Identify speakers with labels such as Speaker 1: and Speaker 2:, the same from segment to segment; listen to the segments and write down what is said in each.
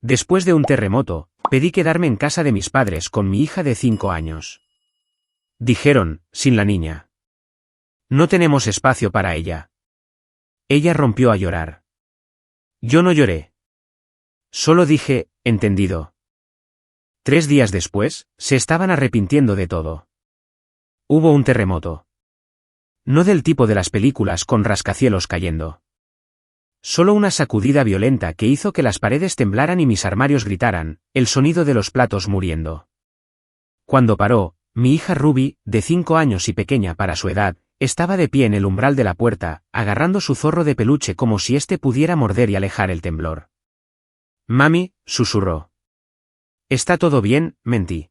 Speaker 1: Después de un terremoto, pedí quedarme en casa de mis padres con mi hija de 5 años. Dijeron, sin la niña. No tenemos espacio para ella. Ella rompió a llorar. Yo no lloré. Solo dije, entendido. 3 días después, se estaban arrepintiendo de todo. Hubo un terremoto. No del tipo de las películas con rascacielos cayendo. Solo una sacudida violenta que hizo que las paredes temblaran y mis armarios gritaran, el sonido de los platos muriendo. Cuando paró, mi hija Ruby, de 5 años y pequeña para su edad, estaba de pie en el umbral de la puerta, agarrando su zorro de peluche como si éste pudiera morder y alejar el temblor. Mami, susurró. ¿Está todo bien? Mentí.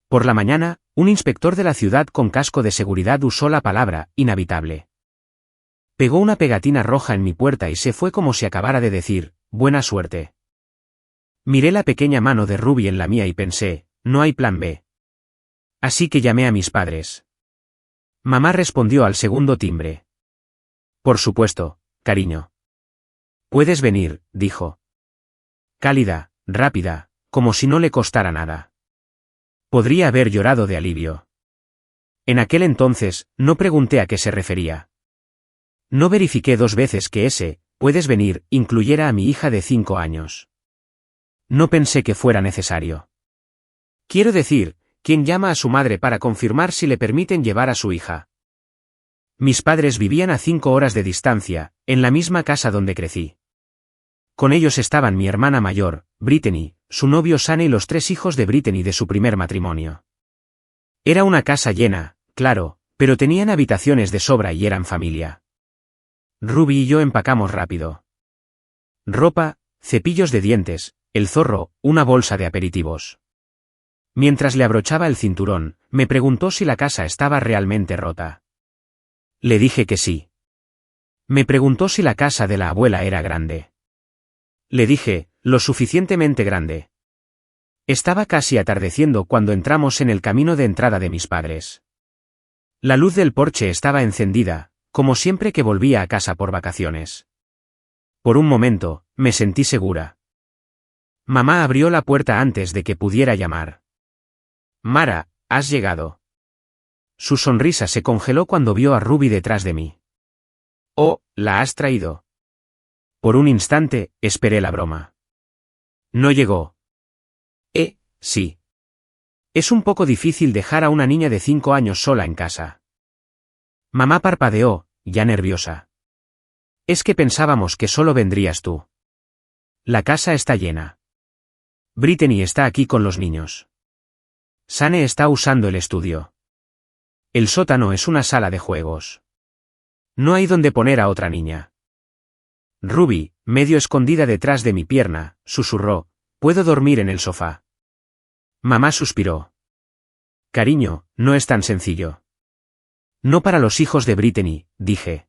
Speaker 1: Por la mañana, un inspector de la ciudad con casco de seguridad usó la palabra, inhabitable. Pegó una pegatina roja en mi puerta y se fue como si acabara de decir, buena suerte. Miré la pequeña mano de Ruby en la mía y pensé, no hay plan B. Así que llamé a mis padres. Mamá respondió al segundo timbre. Por supuesto, cariño. Puedes venir, dijo. Cálida, rápida, como si no le costara nada. Podría haber llorado de alivio. En aquel entonces, no pregunté a qué se refería. No verifiqué 2 veces que ese, puedes venir, incluyera a mi hija de 5 años. No pensé que fuera necesario. Quiero decir, ¿quién llama a su madre para confirmar si le permiten llevar a su hija? Mis padres vivían a 5 horas de distancia, en la misma casa donde crecí. Con ellos estaban mi hermana mayor, Brittany, su novio Sane y los 3 hijos de Brittany de su primer matrimonio. Era una casa llena, claro, pero tenían habitaciones de sobra y eran familia. Ruby y yo empacamos rápido. Ropa, cepillos de dientes, el zorro, una bolsa de aperitivos. Mientras le abrochaba el cinturón, me preguntó si la casa estaba realmente rota. Le dije que sí. Me preguntó si la casa de la abuela era grande. Le dije, lo suficientemente grande. Estaba casi atardeciendo cuando entramos en el camino de entrada de mis padres. La luz del porche estaba encendida, como siempre que volvía a casa por vacaciones. Por un momento, me sentí segura. Mamá abrió la puerta antes de que pudiera llamar. Mara, has llegado. Su sonrisa se congeló cuando vio a Ruby detrás de mí. Oh, ¿la has traído? Por un instante, esperé la broma. No llegó. Sí. Es un poco difícil dejar a una niña de 5 años sola en casa. Mamá parpadeó, ya nerviosa. Es que pensábamos que solo vendrías tú. La casa está llena. Brittany está aquí con los niños. Sane está usando el estudio. El sótano es una sala de juegos. No hay donde poner a otra niña. Ruby, medio escondida detrás de mi pierna, susurró, ¿puedo dormir en el sofá? Mamá suspiró. Cariño, no es tan sencillo. No para los hijos de Brittany, dije.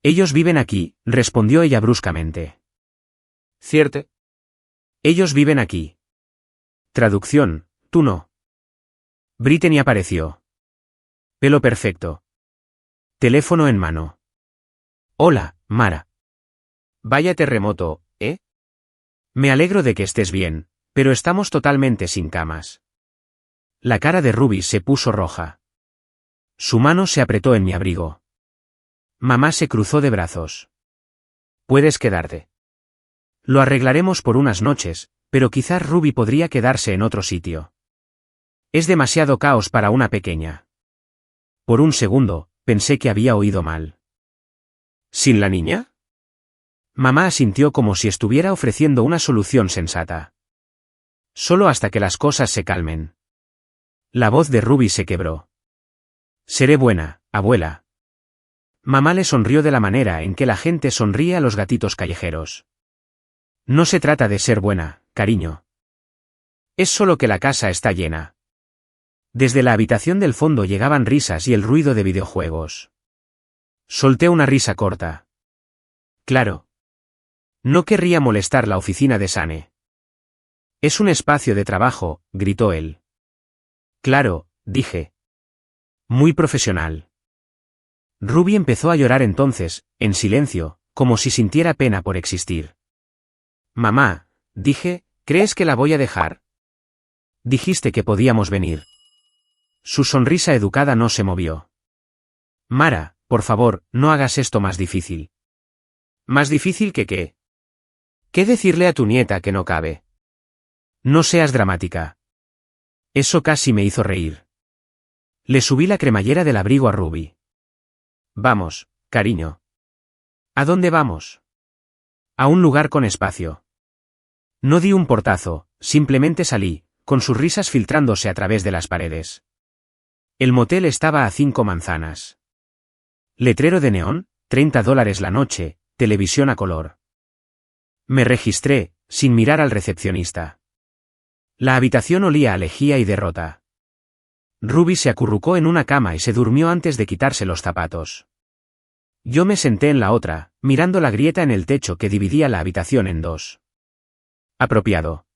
Speaker 1: Ellos viven aquí, respondió ella bruscamente. ¿Cierto? Ellos viven aquí. Traducción, tú no. Brittany apareció. Pelo perfecto. Teléfono en mano. Hola, Mara. Vaya terremoto, ¿eh? Me alegro de que estés bien, pero estamos totalmente sin camas. La cara de Ruby se puso roja. Su mano se apretó en mi abrigo. Mamá se cruzó de brazos. Puedes quedarte. Lo arreglaremos por unas noches, pero quizás Ruby podría quedarse en otro sitio. Es demasiado caos para una pequeña. Por un segundo, pensé que había oído mal. ¿Sin la niña? Mamá asintió como si estuviera ofreciendo una solución sensata. Solo hasta que las cosas se calmen. La voz de Ruby se quebró. Seré buena, abuela. Mamá le sonrió de la manera en que la gente sonríe a los gatitos callejeros. No se trata de ser buena, cariño. Es solo que la casa está llena. Desde la habitación del fondo llegaban risas y el ruido de videojuegos. Solté una risa corta. Claro. No querría molestar la oficina de Sane. Es un espacio de trabajo, gritó él. Claro, dije. Muy profesional. Ruby empezó a llorar entonces, en silencio, como si sintiera pena por existir. Mamá, dije, ¿crees que la voy a dejar? Dijiste que podíamos venir. Su sonrisa educada no se movió. Mara, por favor, no hagas esto más difícil. ¿Más difícil que qué? ¿Qué decirle a tu nieta que no cabe? No seas dramática. Eso casi me hizo reír. Le subí la cremallera del abrigo a Ruby. Vamos, cariño. ¿A dónde vamos? A un lugar con espacio. No di un portazo, simplemente salí, con sus risas filtrándose a través de las paredes. El motel estaba a 5 manzanas. Letrero de neón, $30 la noche, televisión a color. Me registré, sin mirar al recepcionista. La habitación olía a lejía y derrota. Ruby se acurrucó en una cama y se durmió antes de quitarse los zapatos. Yo me senté en la otra, mirando la grieta en el techo que dividía la habitación en dos. Apropiado.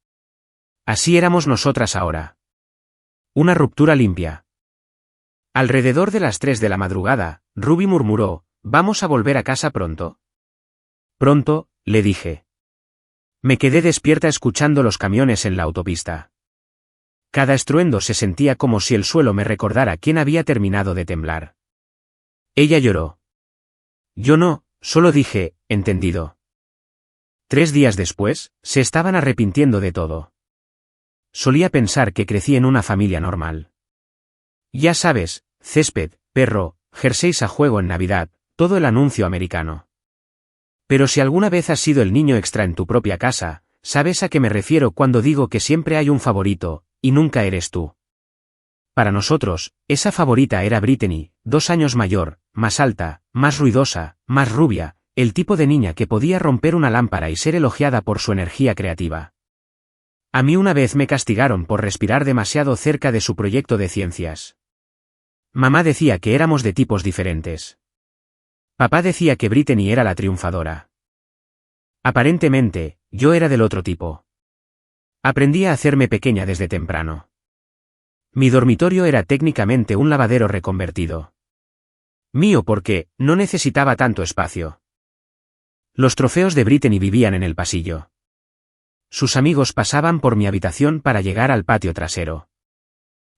Speaker 1: Así éramos nosotras ahora. Una ruptura limpia. Alrededor de las 3 de la madrugada, Ruby murmuró, ¿vamos a volver a casa pronto? Pronto, le dije. Me quedé despierta escuchando los camiones en la autopista. Cada estruendo se sentía como si el suelo me recordara quién había terminado de temblar. Ella lloró. Yo no, solo dije, entendido. 3 días después, se estaban arrepintiendo de todo. Solía pensar que crecí en una familia normal. Ya sabes, césped, perro, jerseys a juego en Navidad, todo el anuncio americano. Pero si alguna vez has sido el niño extra en tu propia casa, sabes a qué me refiero cuando digo que siempre hay un favorito, y nunca eres tú. Para nosotros, esa favorita era Brittany, 2 años mayor, más alta, más ruidosa, más rubia, el tipo de niña que podía romper una lámpara y ser elogiada por su energía creativa. A mí una vez me castigaron por respirar demasiado cerca de su proyecto de ciencias. Mamá decía que éramos de tipos diferentes. Papá decía que Brittany era la triunfadora. Aparentemente, yo era del otro tipo. Aprendí a hacerme pequeña desde temprano. Mi dormitorio era técnicamente un lavadero reconvertido. Mío porque no necesitaba tanto espacio. Los trofeos de Brittany vivían en el pasillo. Sus amigos pasaban por mi habitación para llegar al patio trasero.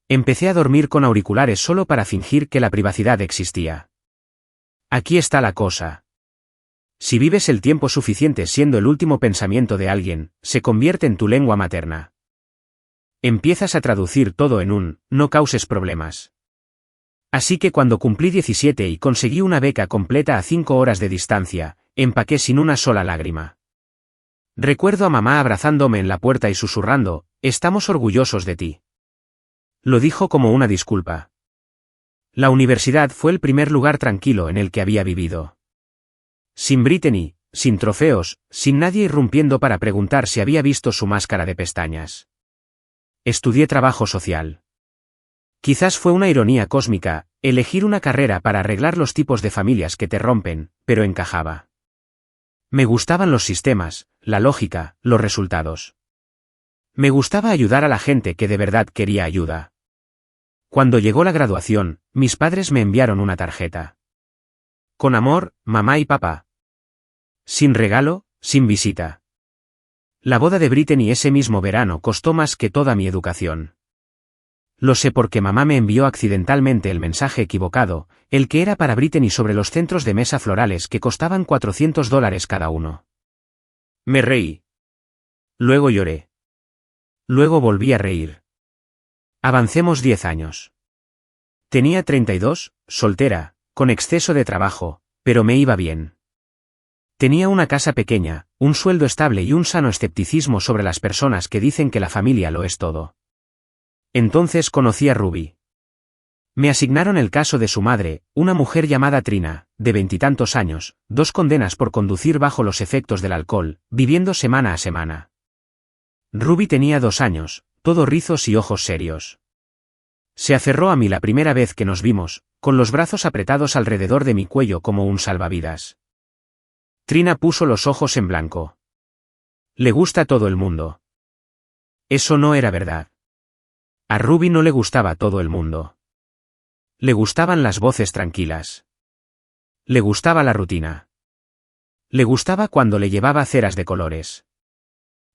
Speaker 1: Empecé a dormir con auriculares solo para fingir que la privacidad existía. Aquí está la cosa. Si vives el tiempo suficiente siendo el último pensamiento de alguien, se convierte en tu lengua materna. Empiezas a traducir todo en un, no causes problemas. Así que cuando cumplí 17 y conseguí una beca completa a 5 horas de distancia, empaqué sin una sola lágrima. Recuerdo a mamá abrazándome en la puerta y susurrando, estamos orgullosos de ti. Lo dijo como una disculpa. La universidad fue el primer lugar tranquilo en el que había vivido. Sin Brittany, sin trofeos, sin nadie irrumpiendo para preguntar si había visto su máscara de pestañas. Estudié trabajo social. Quizás fue una ironía cósmica, elegir una carrera para arreglar los tipos de familias que te rompen, pero encajaba. Me gustaban los sistemas, la lógica, los resultados. Me gustaba ayudar a la gente que de verdad quería ayuda. Cuando llegó la graduación, mis padres me enviaron una tarjeta. Con amor, mamá y papá. Sin regalo, sin visita. La boda de Brittany ese mismo verano costó más que toda mi educación. Lo sé porque mamá me envió accidentalmente el mensaje equivocado, el que era para Brittany sobre los centros de mesa florales que costaban $400 cada uno. Me reí. Luego lloré. Luego volví a reír. Avancemos 10 años. Tenía 32, soltera, con exceso de trabajo, pero me iba bien. Tenía una casa pequeña, un sueldo estable y un sano escepticismo sobre las personas que dicen que la familia lo es todo. Entonces conocí a Ruby. Me asignaron el caso de su madre, una mujer llamada Trina, de 20 y tantos años, 2 condenas por conducir bajo los efectos del alcohol, viviendo semana a semana. Ruby tenía 2 años, todo rizos y ojos serios. Se aferró a mí la primera vez que nos vimos, con los brazos apretados alrededor de mi cuello como un salvavidas. Trina puso los ojos en blanco. Le gusta todo el mundo. Eso no era verdad. A Ruby no le gustaba todo el mundo. Le gustaban las voces tranquilas. Le gustaba la rutina. Le gustaba cuando le llevaba ceras de colores.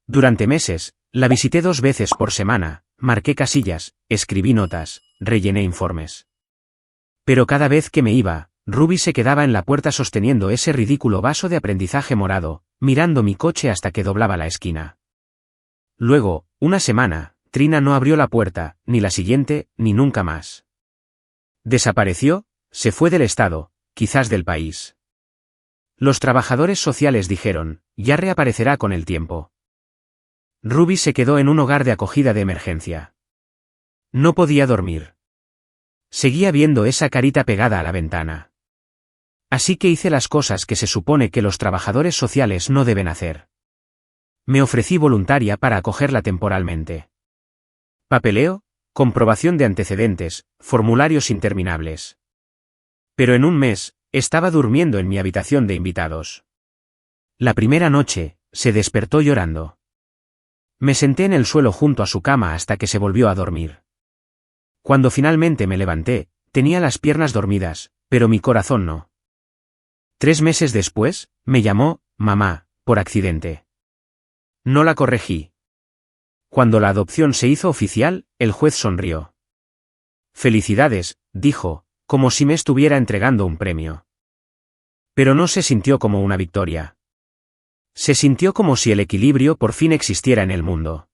Speaker 1: Durante meses, la visité 2 veces por semana, marqué casillas, escribí notas, rellené informes. Pero cada vez que me iba, Ruby se quedaba en la puerta sosteniendo ese ridículo vaso de aprendizaje morado, mirando mi coche hasta que doblaba la esquina. Luego, una semana, Trina no abrió la puerta, ni la siguiente, ni nunca más. Desapareció, se fue del estado, quizás del país. Los trabajadores sociales dijeron, ya reaparecerá con el tiempo. Ruby se quedó en un hogar de acogida de emergencia. No podía dormir. Seguía viendo esa carita pegada a la ventana. Así que hice las cosas que se supone que los trabajadores sociales no deben hacer. Me ofrecí voluntaria para acogerla temporalmente. Papeleo, comprobación de antecedentes, formularios interminables. Pero en un mes, estaba durmiendo en mi habitación de invitados. La primera noche, se despertó llorando. Me senté en el suelo junto a su cama hasta que se volvió a dormir. Cuando finalmente me levanté, tenía las piernas dormidas, pero mi corazón no. 3 meses después, me llamó, mamá, por accidente. No la corregí. Cuando la adopción se hizo oficial, el juez sonrió. Felicidades, dijo, como si me estuviera entregando un premio. Pero no se sintió como una victoria. Se sintió como si el equilibrio por fin existiera en el mundo.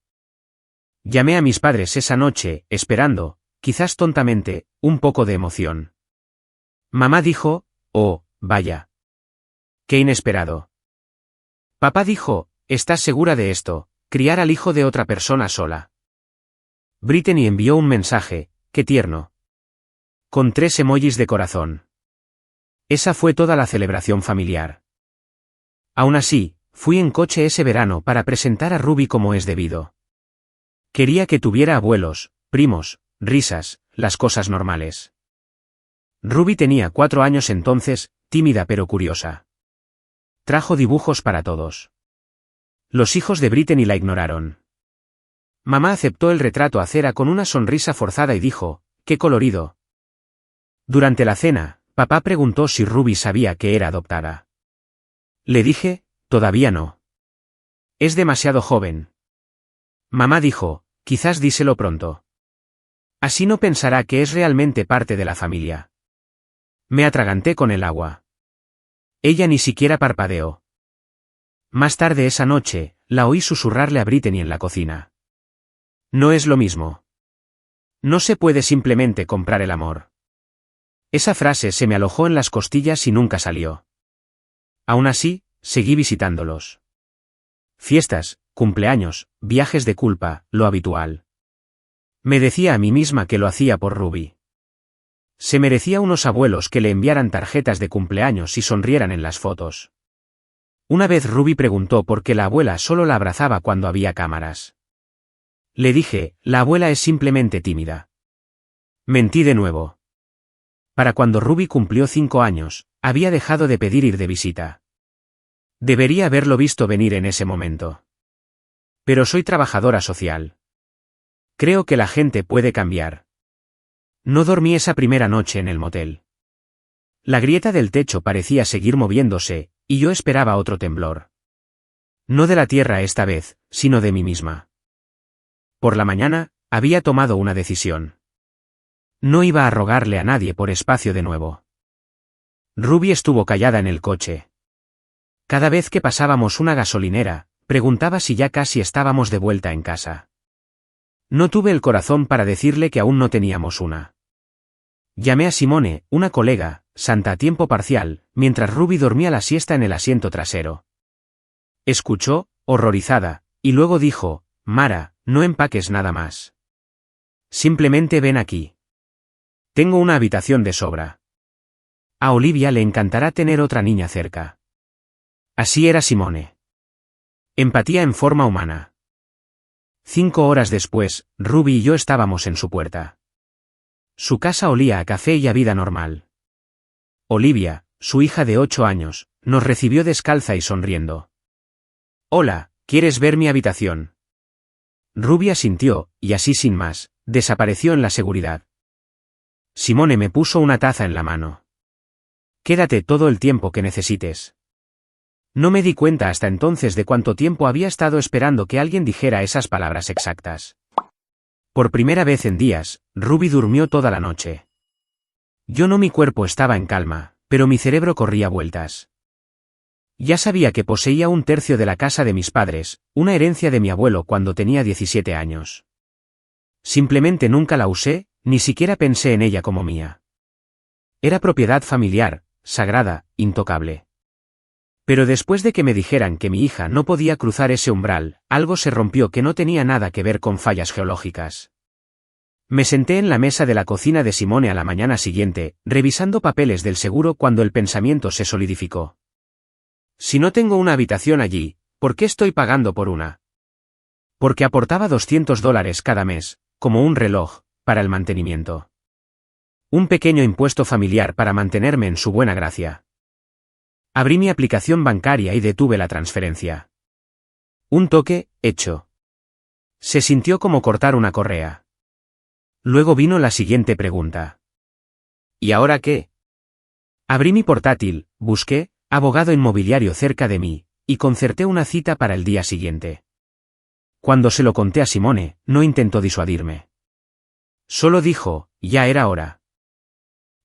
Speaker 1: Llamé a mis padres esa noche, esperando, quizás tontamente, un poco de emoción. Mamá dijo, oh, vaya. Qué inesperado. Papá dijo, ¿estás segura de esto? Criar al hijo de otra persona sola. Brittany envió un mensaje, qué tierno. Con 3 emojis de corazón. Esa fue toda la celebración familiar. Aún así, fui en coche ese verano para presentar a Ruby como es debido. Quería que tuviera abuelos, primos, risas, las cosas normales. Ruby tenía 4 años entonces, tímida pero curiosa. Trajo dibujos para todos. Los hijos de Brittany la ignoraron. Mamá aceptó el retrato a cera con una sonrisa forzada y dijo, ¡qué colorido! Durante la cena, papá preguntó si Ruby sabía que era adoptada. Le dije, todavía no. Es demasiado joven. Mamá dijo, quizás díselo pronto. Así no pensará que es realmente parte de la familia. Me atraganté con el agua. Ella ni siquiera parpadeó. Más tarde esa noche, la oí susurrarle a Brittany en la cocina. No es lo mismo. No se puede simplemente comprar el amor. Esa frase se me alojó en las costillas y nunca salió. Aún así, seguí visitándolos. Fiestas, cumpleaños, viajes de culpa, lo habitual. Me decía a mí misma que lo hacía por Ruby. Se merecía unos abuelos que le enviaran tarjetas de cumpleaños y sonrieran en las fotos. Una vez Ruby preguntó por qué la abuela solo la abrazaba cuando había cámaras. Le dije, la abuela es simplemente tímida. Mentí de nuevo. Para cuando Ruby cumplió 5 años, había dejado de pedir ir de visita. Debería haberlo visto venir en ese momento. Pero soy trabajadora social. Creo que la gente puede cambiar. No dormí esa primera noche en el motel. La grieta del techo parecía seguir moviéndose, y yo esperaba otro temblor. No de la tierra esta vez, sino de mí misma. Por la mañana, había tomado una decisión. No iba a rogarle a nadie por espacio de nuevo. Ruby estuvo callada en el coche. Cada vez que pasábamos una gasolinera, preguntaba si ya casi estábamos de vuelta en casa. No tuve el corazón para decirle que aún no teníamos una. Llamé a Simone, una colega, santa a tiempo parcial, mientras Ruby dormía la siesta en el asiento trasero. Escuchó, horrorizada, y luego dijo, Mara, no empaques nada más. Simplemente ven aquí. Tengo una habitación de sobra. A Olivia le encantará tener otra niña cerca. Así era Simone. Empatía en forma humana. 5 horas después, Ruby y yo estábamos en su puerta. Su casa olía a café y a vida normal. Olivia, su hija de 8 años, nos recibió descalza y sonriendo. Hola, ¿quieres ver mi habitación? Ruby asintió, y así sin más, desapareció en la seguridad. Simone me puso una taza en la mano. Quédate todo el tiempo que necesites. No me di cuenta hasta entonces de cuánto tiempo había estado esperando que alguien dijera esas palabras exactas. Por primera vez en días, Ruby durmió toda la noche. Yo no, mi cuerpo estaba en calma, pero mi cerebro corría vueltas. Ya sabía que poseía un tercio de la casa de mis padres, una herencia de mi abuelo cuando tenía 17 años. Simplemente nunca la usé, ni siquiera pensé en ella como mía. Era propiedad familiar, sagrada, intocable. Pero después de que me dijeran que mi hija no podía cruzar ese umbral, algo se rompió que no tenía nada que ver con fallas geológicas. Me senté en la mesa de la cocina de Simone a la mañana siguiente, revisando papeles del seguro cuando el pensamiento se solidificó. Si no tengo una habitación allí, ¿por qué estoy pagando por una? Porque aportaba $200 cada mes, como un reloj, para el mantenimiento. Un pequeño impuesto familiar para mantenerme en su buena gracia. Abrí mi aplicación bancaria y detuve la transferencia. Un toque, hecho. Se sintió como cortar una correa. Luego vino la siguiente pregunta. ¿Y ahora qué? Abrí mi portátil, busqué abogado inmobiliario cerca de mí, y concerté una cita para el día siguiente. Cuando se lo conté a Simone, no intentó disuadirme. Solo dijo, ya era hora.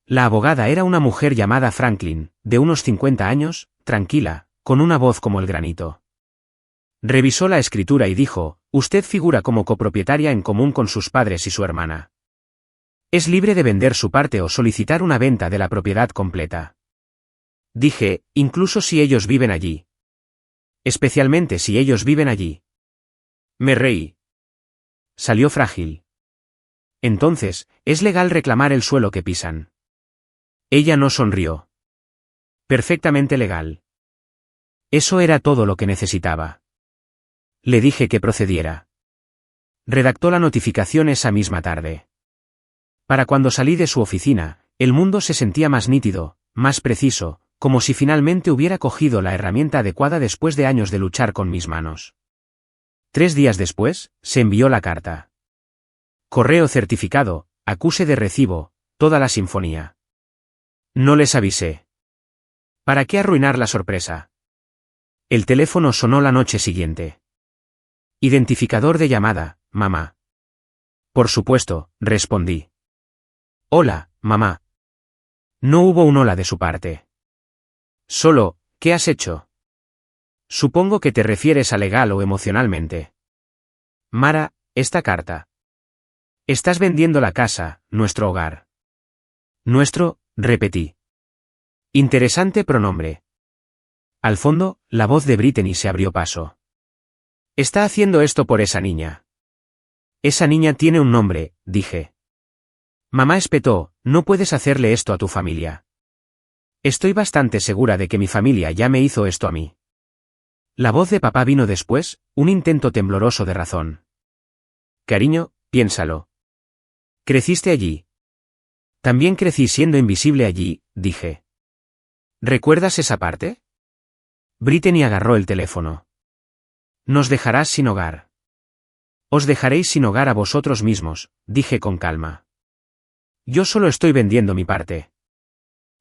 Speaker 1: La abogada era una mujer llamada Franklin, de unos 50 años, tranquila, con una voz como el granito. Revisó la escritura y dijo, usted figura como copropietaria en común con sus padres y su hermana. Es libre de vender su parte o solicitar una venta de la propiedad completa. Dije, incluso si ellos viven allí. Especialmente si ellos viven allí. Me reí. Salió frágil. Entonces, ¿es legal reclamar el suelo que pisan? Ella no sonrió. Perfectamente legal. Eso era todo lo que necesitaba. Le dije que procediera. Redactó la notificación esa misma tarde. Para cuando salí de su oficina, el mundo se sentía más nítido, más preciso, como si finalmente hubiera cogido la herramienta adecuada después de años de luchar con mis manos. 3 días después, se envió la carta. Correo certificado, acuse de recibo, toda la sinfonía. No les avisé. ¿Para qué arruinar la sorpresa? El teléfono sonó la noche siguiente. Identificador de llamada, mamá. Por supuesto, respondí. Hola, mamá. No hubo un hola de su parte. Solo, ¿qué has hecho? Supongo que te refieres a legal o emocionalmente. Mara, esta carta. Estás vendiendo la casa, nuestro hogar. Nuestro, repetí. Interesante pronombre. Al fondo, la voz de Brittany se abrió paso. Está haciendo esto por esa niña. Esa niña tiene un nombre, dije. Mamá espetó, no puedes hacerle esto a tu familia. Estoy bastante segura de que mi familia ya me hizo esto a mí. La voz de papá vino después, un intento tembloroso de razón. Cariño, piénsalo. Creciste allí. También crecí siendo invisible allí, dije. ¿Recuerdas esa parte? Brittany agarró el teléfono. Nos dejarás sin hogar. Os dejaréis sin hogar a vosotros mismos, dije con calma. Yo solo estoy vendiendo mi parte.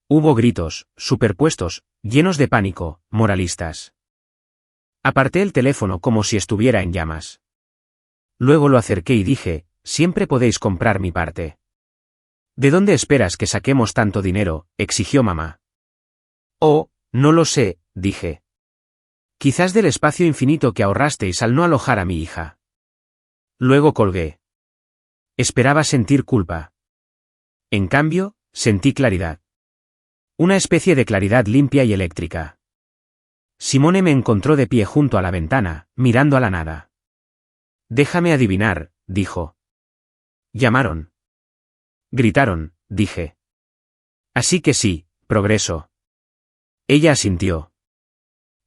Speaker 1: Hubo gritos, superpuestos, llenos de pánico, moralistas. Aparté el teléfono como si estuviera en llamas. Luego lo acerqué y dije, siempre podéis comprar mi parte. ¿De dónde esperas que saquemos tanto dinero?, exigió mamá. Oh, no lo sé, dije. Quizás del espacio infinito que ahorrasteis al no alojar a mi hija. Luego colgué. Esperaba sentir culpa. En cambio, sentí claridad. Una especie de claridad limpia y eléctrica. Simone me encontró de pie junto a la ventana, mirando a la nada. Déjame adivinar, dijo. Llamaron. Gritaron, dije. Así que sí, progreso. Ella asintió.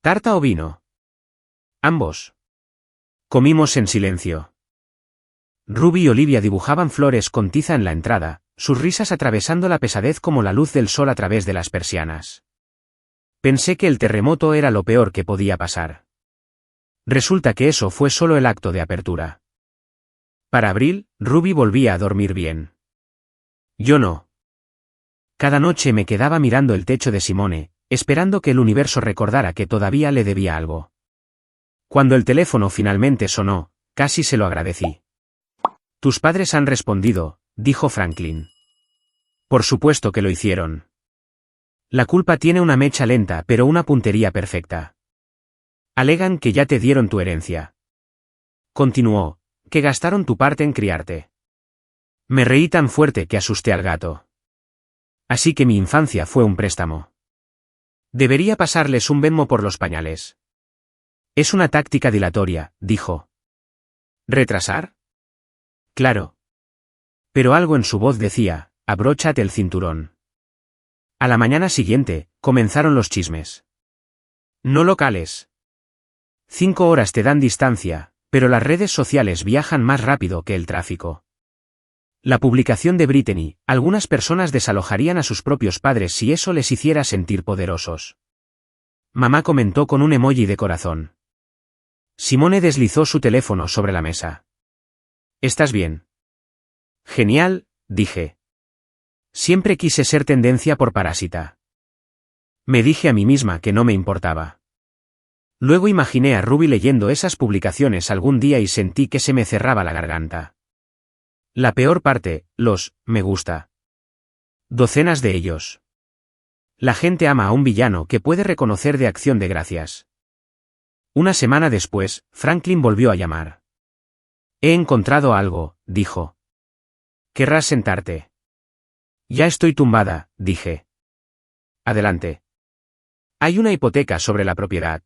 Speaker 1: ¿Tarta o vino? Ambos. Comimos en silencio. Ruby y Olivia dibujaban flores con tiza en la entrada, sus risas atravesando la pesadez como la luz del sol a través de las persianas. Pensé que el terremoto era lo peor que podía pasar. Resulta que eso fue solo el acto de apertura. Para abril, Ruby volvía a dormir bien. Yo no. Cada noche me quedaba mirando el techo de Simone, esperando que el universo recordara que todavía le debía algo. Cuando el teléfono finalmente sonó, casi se lo agradecí. Tus padres han respondido, dijo Franklin. Por supuesto que lo hicieron. La culpa tiene una mecha lenta pero una puntería perfecta. Alegan que ya te dieron tu herencia. Continuó, que gastaron tu parte en criarte. Me reí tan fuerte que asusté al gato. Así que mi infancia fue un préstamo. Debería pasarles un Venmo por los pañales. Es una táctica dilatoria, dijo. ¿Retrasar? Claro. Pero algo en su voz decía, abróchate el cinturón. A la mañana siguiente, comenzaron los chismes. No locales. 5 horas te dan distancia, pero las redes sociales viajan más rápido que el tráfico. La publicación de Brittany, algunas personas desalojarían a sus propios padres si eso les hiciera sentir poderosos. Mamá comentó con un emoji de corazón. Simone deslizó su teléfono sobre la mesa. ¿Estás bien? Genial, dije. Siempre quise ser tendencia por Parásita. Me dije a mí misma que no me importaba. Luego imaginé a Ruby leyendo esas publicaciones algún día y sentí que se me cerraba la garganta. La peor parte, los me gusta. Docenas de ellos. La gente ama a un villano que puede reconocer de acción de gracias. Una semana después, Franklin volvió a llamar. He encontrado algo, dijo. ¿Querrás sentarte? Ya estoy tumbada, dije. Adelante. Hay una hipoteca sobre la propiedad.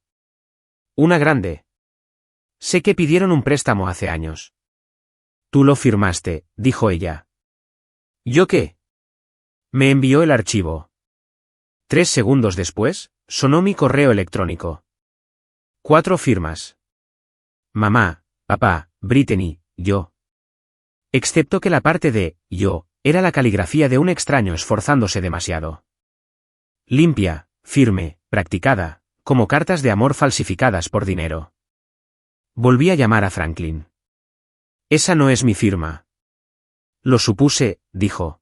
Speaker 1: Una grande. Sé que pidieron un préstamo hace años. Tú lo firmaste, dijo ella. ¿Yo qué? Me envió el archivo. 3 segundos después, sonó mi correo electrónico. 4 firmas. Mamá, papá, Brittany, yo. Excepto que la parte de yo era la caligrafía de un extraño esforzándose demasiado. Limpia, firme, practicada, como cartas de amor falsificadas por dinero. Volví a llamar a Franklin. Esa no es mi firma. Lo supuse, dijo.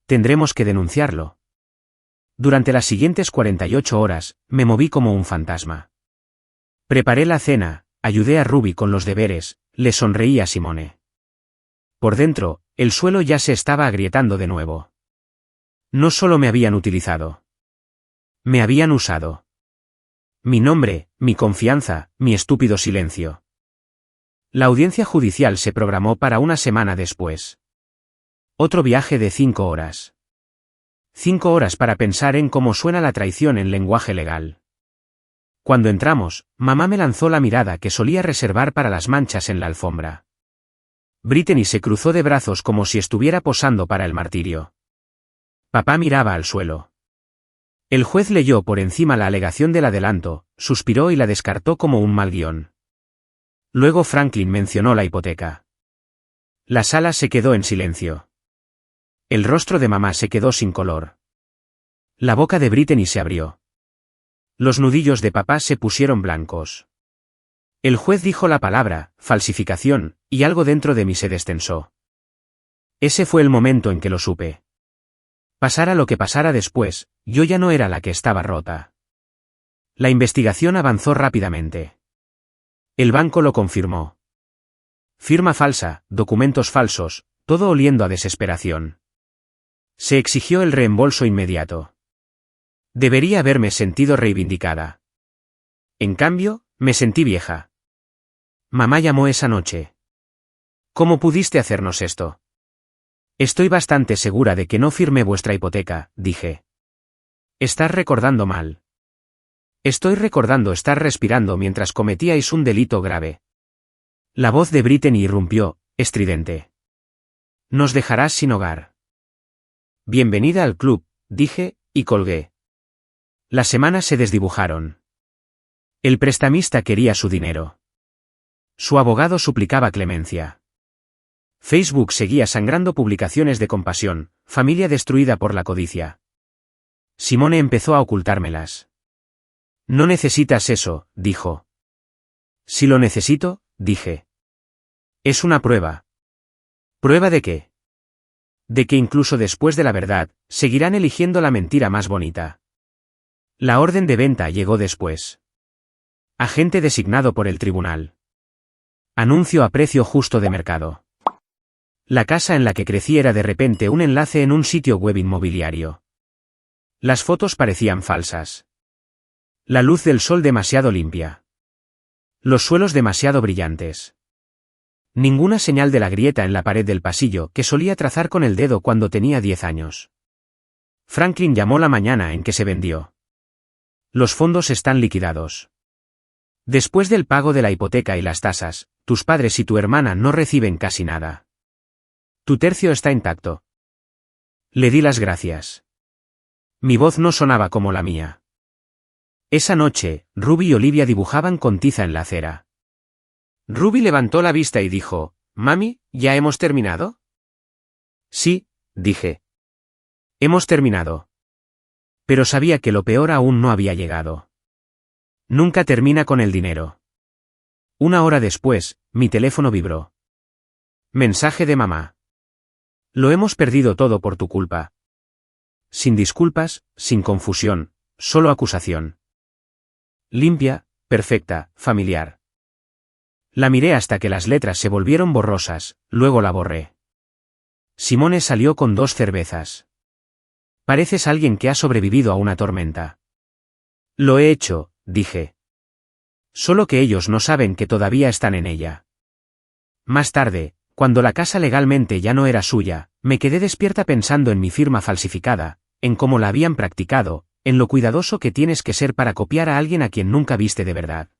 Speaker 1: Tendremos que denunciarlo. Durante las siguientes 48 horas, me moví como un fantasma. Preparé la cena, ayudé a Ruby con los deberes, le sonreí a Simone. Por dentro, el suelo ya se estaba agrietando de nuevo. No solo me habían utilizado. Me habían usado. Mi nombre, mi confianza, mi estúpido silencio. La audiencia judicial se programó para una semana después. Otro viaje de 5 horas. 5 horas para pensar en cómo suena la traición en lenguaje legal. Cuando entramos, mamá me lanzó la mirada que solía reservar para las manchas en la alfombra. Brittany se cruzó de brazos como si estuviera posando para el martirio. Papá miraba al suelo. El juez leyó por encima la alegación del adelanto, suspiró y la descartó como un mal guión. Luego Franklin mencionó la hipoteca. La sala se quedó en silencio. El rostro de mamá se quedó sin color. La boca de Brittany se abrió. Los nudillos de papá se pusieron blancos. El juez dijo la palabra, falsificación, y algo dentro de mí se destensó. Ese fue el momento en que lo supe. Pasara lo que pasara después, yo ya no era la que estaba rota. La investigación avanzó rápidamente. El banco lo confirmó. Firma falsa, documentos falsos, todo oliendo a desesperación. Se exigió el reembolso inmediato. Debería haberme sentido reivindicada. En cambio, me sentí vieja. Mamá llamó esa noche. ¿Cómo pudiste hacernos esto? Estoy bastante segura de que no firmé vuestra hipoteca, dije. Estás recordando mal. Estoy recordando estar respirando mientras cometíais un delito grave. La voz de Brittany irrumpió, estridente. Nos dejarás sin hogar. Bienvenida al club, dije, y colgué. Las semanas se desdibujaron. El prestamista quería su dinero. Su abogado suplicaba clemencia. Facebook seguía sangrando publicaciones de compasión, familia destruida por la codicia. Simone empezó a ocultármelas. No necesitas eso, dijo. Si lo necesito, dije. Es una prueba. ¿Prueba de qué? De que incluso después de la verdad, seguirán eligiendo la mentira más bonita. La orden de venta llegó después. Agente designado por el tribunal. Anuncio a precio justo de mercado. La casa en la que crecí era de repente un enlace en un sitio web inmobiliario. Las fotos parecían falsas. La luz del sol demasiado limpia. Los suelos demasiado brillantes. Ninguna señal de la grieta en la pared del pasillo que solía trazar con el dedo cuando tenía 10 años. Franklin llamó la mañana en que se vendió. Los fondos están liquidados. Después del pago de la hipoteca y las tasas, tus padres y tu hermana no reciben casi nada. Tu tercio está intacto. Le di las gracias. Mi voz no sonaba como la mía. Esa noche, Ruby y Olivia dibujaban con tiza en la acera. Ruby levantó la vista y dijo, «Mami, ¿ya hemos terminado?» «Sí», dije. «Hemos terminado». Pero sabía que lo peor aún no había llegado. Nunca termina con el dinero. Una hora después, mi teléfono vibró. Mensaje de mamá. Lo hemos perdido todo por tu culpa. Sin disculpas, sin confusión, solo acusación. Limpia, perfecta, familiar. La miré hasta que las letras se volvieron borrosas, luego la borré. Simone salió con 2 cervezas. Pareces alguien que ha sobrevivido a una tormenta. Lo he hecho, dije. Solo que ellos no saben que todavía están en ella. Más tarde, cuando la casa legalmente ya no era suya, me quedé despierta pensando en mi firma falsificada, en cómo la habían practicado, en lo cuidadoso que tienes que ser para copiar a alguien a quien nunca viste de verdad.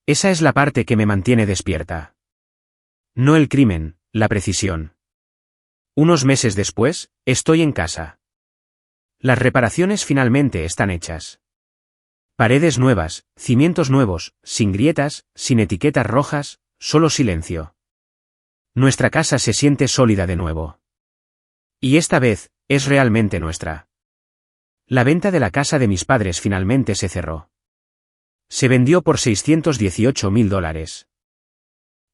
Speaker 1: Esa es la parte que me mantiene despierta. No el crimen, la precisión. Unos meses después, estoy en casa. Las reparaciones finalmente están hechas. Paredes nuevas, cimientos nuevos, sin grietas, sin etiquetas rojas, solo silencio. Nuestra casa se siente sólida de nuevo. Y esta vez, es realmente nuestra. La venta de la casa de mis padres finalmente se cerró. Se vendió por $618.000.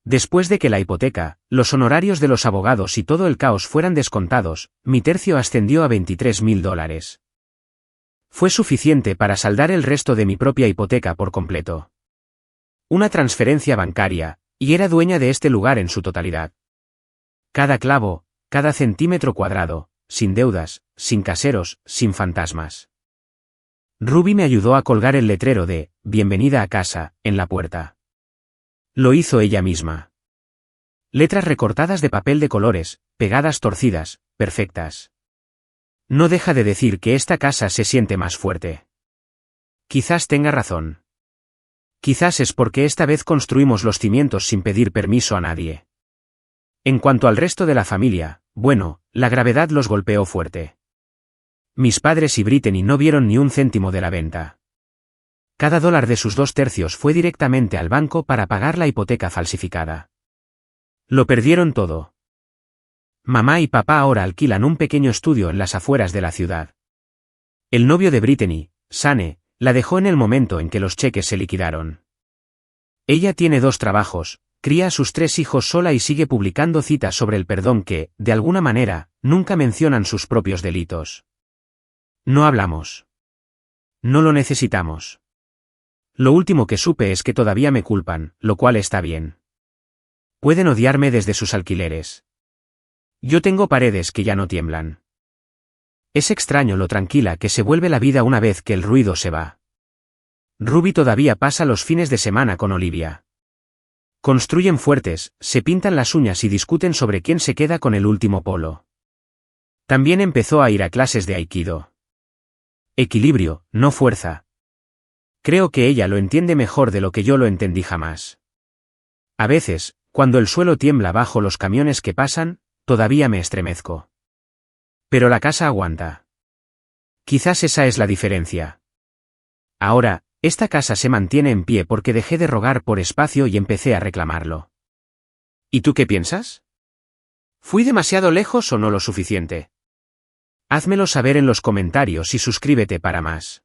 Speaker 1: Después de que la hipoteca, los honorarios de los abogados y todo el caos fueran descontados, mi tercio ascendió a $23.000. Fue suficiente para saldar el resto de mi propia hipoteca por completo. Una transferencia bancaria, y era dueña de este lugar en su totalidad. Cada clavo, cada centímetro cuadrado, sin deudas, sin caseros, sin fantasmas. Ruby me ayudó a colgar el letrero de «Bienvenida a casa» en la puerta. Lo hizo ella misma. Letras recortadas de papel de colores, pegadas torcidas, perfectas. No deja de decir que esta casa se siente más fuerte. Quizás tenga razón. Quizás es porque esta vez construimos los cimientos sin pedir permiso a nadie. En cuanto al resto de la familia, bueno, la gravedad los golpeó fuerte. Mis padres y Brittany no vieron ni un céntimo de la venta. Cada dólar de sus 2 tercios fue directamente al banco para pagar la hipoteca falsificada. Lo perdieron todo. Mamá y papá ahora alquilan un pequeño estudio en las afueras de la ciudad. El novio de Brittany, Sane, la dejó en el momento en que los cheques se liquidaron. Ella tiene 2 trabajos, cría a sus 3 hijos sola y sigue publicando citas sobre el perdón que, de alguna manera, nunca mencionan sus propios delitos. No hablamos. No lo necesitamos. Lo último que supe es que todavía me culpan, lo cual está bien. Pueden odiarme desde sus alquileres. Yo tengo paredes que ya no tiemblan. Es extraño lo tranquila que se vuelve la vida una vez que el ruido se va. Ruby todavía pasa los fines de semana con Olivia. Construyen fuertes, se pintan las uñas y discuten sobre quién se queda con el último polo. También empezó a ir a clases de Aikido. Equilibrio, no fuerza. Creo que ella lo entiende mejor de lo que yo lo entendí jamás. A veces, cuando el suelo tiembla bajo los camiones que pasan, todavía me estremezco. Pero la casa aguanta. Quizás esa es la diferencia. Ahora, esta casa se mantiene en pie porque dejé de rogar por espacio y empecé a reclamarlo. ¿Y tú qué piensas? ¿Fui demasiado lejos o no lo suficiente? Házmelo saber en los comentarios y suscríbete para más.